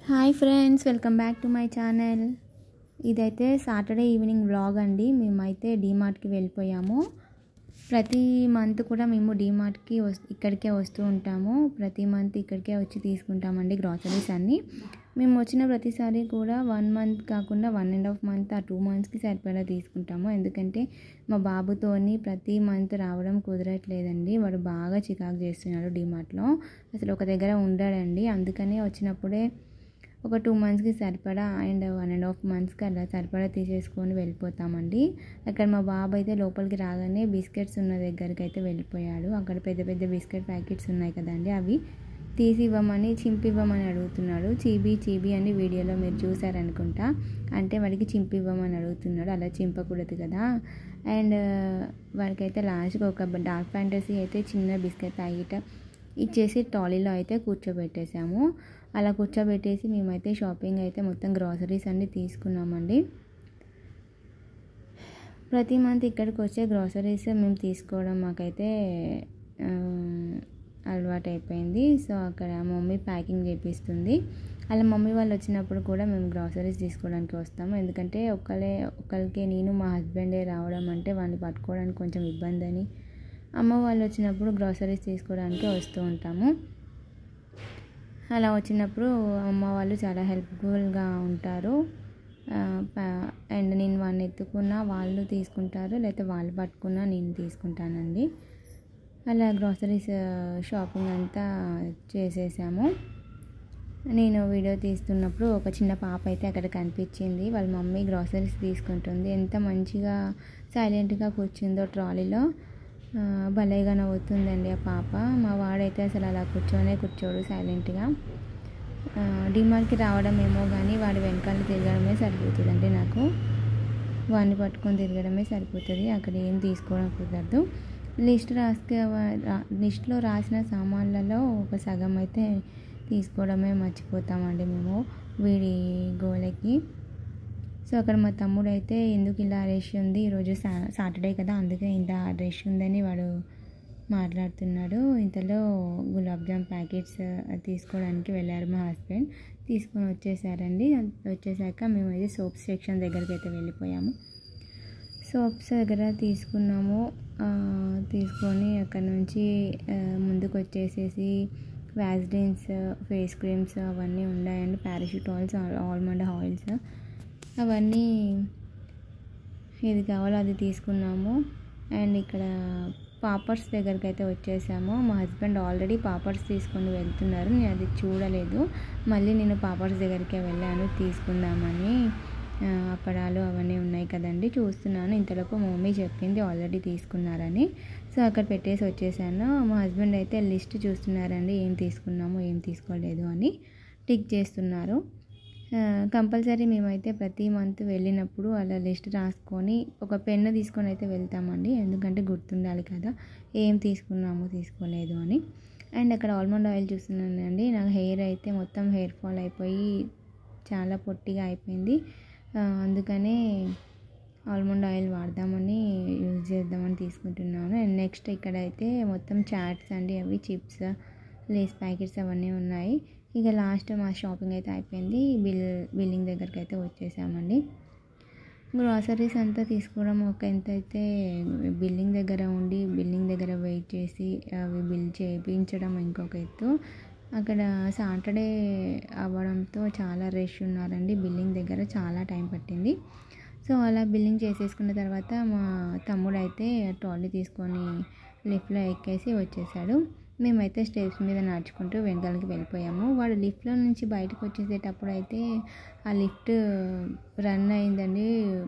Hi friends, welcome back to my channel. ఇదైతే Saturday evening vlog అండి. మేమైతే డీమార్ట్కి వెళ్ళిపోయాము. ప్రతి మంత్ కూడా మేము డీమార్ట్కి ఇక్కడికే వస్తూ ఉంటాము. ప్రతి మంత్ ఇక్కడికే వచ్చి తీసుకుంటామండి గ్రాసరీస్ అన్నీ. మేము వచ్చిన ప్రతిసారి కూడా 1 మంత్ కాకుండా 1.5 మంత్ 2 మంత్స్కి సరిపడా తీసుకుంటాము. ఎందుకంటే మా బాబుతోని ప్రతి మంత్ రావడం కుదరట్లేదండి. వాడు బాగా చికాకు చేస్తున్నాడు డీమార్ట్లో. అసలు ఒక దగ్గర ఉండడండి. అందుకని వచ్చినప్పుడే ఒక 2 మంత్స్కి సరిపడా అండ్ 1.5 మంత్స్కి అలా సరిపడా తీసేసుకొని వెళ్ళిపోతామండి. అక్కడ మా బాబు అయితే లోపలికి రాగానే బిస్కెట్స్ ఉన్న దగ్గరికి అయితే వెళ్ళిపోయాడు. అక్కడ పెద్ద పెద్ద బిస్కెట్ ప్యాకెట్స్ ఉన్నాయి కదండి, అవి తీసి ఇవ్వమని చింపివ్వమని అడుగుతున్నాడు. చీబీ అని వీడియోలో మీరు చూసారనుకుంటా. అంటే వాడికి చింపివ్వమని అడుగుతున్నాడు. అలా చింపకూడదు కదా. అండ్ వాడికైతే లాస్ట్గా ఒక డార్క్ ఫ్యాంటసీ అయితే చిన్న బిస్కెట్ ప్యాకెట్ ఇచ్చేసి ట్రాలీలో అయితే కూర్చోబెట్టేసాము. అలా కూర్చోబెట్టేసి మేమైతే షాపింగ్ అయితే మొత్తం గ్రాసరీస్ అన్నీ తీసుకున్నామండి. ప్రతి మంత్ ఇక్కడికి వచ్చే గ్రాసరీస్ మేము తీసుకోవడం మాకైతే అలవాటు అయిపోయింది. సో అక్కడ మమ్మీ ప్యాకింగ్ చేపిస్తుంది. అలా మమ్మీ వాళ్ళు వచ్చినప్పుడు కూడా మేము గ్రాసరీస్ తీసుకోవడానికి వస్తాము. ఎందుకంటే ఒకరికి నేను మా హస్బెండే రావడం అంటే వాడిని పట్టుకోవడానికి కొంచెం ఇబ్బంది అని అమ్మ వాళ్ళు వచ్చినప్పుడు గ్రాసరీస్ తీసుకోవడానికి వస్తూ ఉంటాము. అలా వచ్చినప్పుడు అమ్మ వాళ్ళు చాలా హెల్ప్ఫుల్గా ఉంటారు. అండ్ నేను వాడిని ఎత్తుకున్నా వాళ్ళు తీసుకుంటారు, లేకపోతే వాళ్ళు పట్టుకున్నా నేను తీసుకుంటానండి. అలా గ్రాసరీస్ షాపింగ్ అంతా చేసేసాము. నేను వీడియో తీస్తున్నప్పుడు ఒక చిన్న పాప అయితే అక్కడ కనిపించింది. వాళ్ళ మమ్మీ గ్రాసరీస్ తీసుకుంటుంది. ఎంత మంచిగా సైలెంట్గా కూర్చుందో ట్రాలీలో. భలేగా నవ్వుతుందండి ఆ పాప. మా వాడైతే అసలు అలా కూర్చోడు సైలెంట్గా. డీమార్ట్కి రావడం ఏమో కానీ వాడి వెనకాల తిరగడమే సరిపోతుందండి. నాకు వాడిని పట్టుకొని తిరగడమే సరిపోతుంది. అక్కడ ఏం తీసుకోవడం కుదరదు. లిస్ట్లో రాసిన సామాన్లలో ఒక సగం అయితే తీసుకోవడమే మర్చిపోతామండి మేము వీడి గోలకి. సో అక్కడ మా తమ్ముడు అయితే ఎందుకు ఇలా రష్ ఉంది, ఈరోజు సాటర్డే కదా, అందుకే ఇంత రష్ ఉందని వాడు మాట్లాడుతున్నాడు. ఇంతలో గులాబ్ జామ్ ప్యాకెట్స్ తీసుకోవడానికి వెళ్ళారు మా హస్బెండ్. తీసుకొని వచ్చేసారండి. వచ్చేసాక మేము అయితే సోప్స్ సెక్షన్ దగ్గరికి అయితే వెళ్ళిపోయాము. సోప్స్ దగ్గర తీసుకున్నాము. తీసుకొని అక్కడ నుంచి ముందుకు వచ్చేసేసి వ్యాజ్లిన్స్, ఫేస్ క్రీమ్స్ అవన్నీ ఉన్నాయండి. పారాషూట్ ఆయిల్స్, ఆల్మండ్ ఆయిల్స్ అవన్నీ ఏది కావాలో అది తీసుకున్నాము. అండ్ ఇక్కడ పాపర్స్ దగ్గరికి అయితే వచ్చేసాము. మా హస్బెండ్ ఆల్రెడీ పాపర్స్ తీసుకొని వెళ్తున్నారు. నేను అది చూడలేదు. మళ్ళీ నేను పాపర్స్ దగ్గరికి వెళ్ళాను తీసుకుందామని. అప్పడాలు అవన్నీ ఉన్నాయి కదండి, చూస్తున్నాను. ఇంతలోపు మా మమ్మీ చెప్పింది ఆల్రెడీ తీసుకున్నారని. సో అక్కడ పెట్టేసి వచ్చేసాను. మా హస్బెండ్ అయితే లిస్ట్ చూస్తున్నారండి, ఏం తీసుకున్నాము ఏం తీసుకోలేదు అని టిక్ చేస్తున్నారు. కంపల్సరీ మేమైతే ప్రతి మంత్ వెళ్ళినప్పుడు అలా లిస్ట్ రాసుకొని ఒక పెన్ను తీసుకొని అయితే వెళ్తామండి. ఎందుకంటే గుర్తుండాలి కదా ఏం తీసుకున్నాము తీసుకోలేదు అని. అండ్ అక్కడ ఆల్మండ్ ఆయిల్ చూస్తున్నానండి. నాకు హెయిర్ అయితే మొత్తం హెయిర్ ఫాల్ అయిపోయి చాలా పొట్టిగా అయిపోయింది. అందుకనే ఆల్మండ్ ఆయిల్ వాడదామని యూజ్ చేద్దామని తీసుకుంటున్నాను. అండ్ నెక్స్ట్ ఇక్కడైతే మొత్తం చాట్స్ అండి, అవి చిప్స్, లేస్ ప్యాకెట్స్ అవన్నీ ఉన్నాయి. ఇక లాస్ట్ మా షాపింగ్ అయితే అయిపోయింది. బిల్లింగ్ దగ్గరికి అయితే వచ్చేసామండి. గ్రాసరీస్ అంతా తీసుకోవడం ఒక ఎంత అయితే, బిల్లింగ్ దగ్గర వెయిట్ చేసి అవి బిల్ చేయించడం ఇంకొక ఎత్తు. అక్కడ సాటర్డే అవ్వడంతో చాలా రష్ ఉన్నారండి. బిల్లింగ్ దగ్గర చాలా టైం పట్టింది. సో అలా బిల్లింగ్ చేసేసుకున్న తర్వాత మా తమ్ముడు అయితే ట్రాలీ తీసుకొని లిఫ్ట్లో ఎక్కేసి వచ్చేసాడు. మేమైతే స్టెప్స్ మీద నడుచుకుంటూ వెనకాలకి వెళ్ళిపోయాము. వాడు లిఫ్ట్లో నుంచి బయటకు వచ్చేసేటప్పుడు అయితే ఆ లిఫ్ట్ రన్ అయిందండి,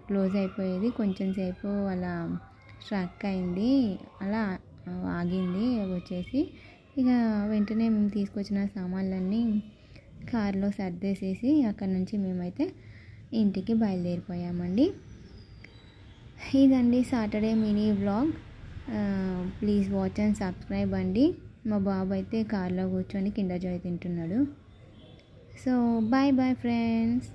క్లోజ్ అయిపోయేది. కొంచెం సేపు అలా స్ట్రక్ అయింది, అలా ఆగింది వచ్చేసి. ఇక వెంటనే మేము తీసుకొచ్చిన సామాన్లన్నీ కారులో సర్దేసేసి అక్కడ నుంచి మేమైతే ఇంటికి బయలుదేరిపోయామండి. ఇదండి Saturday mini vlog. Please watch and subscribe అండి. మా బాబు అయితే కార్లో కూర్చొని కిండర్ జాయ్ తింటున్నాడు. So bye friends.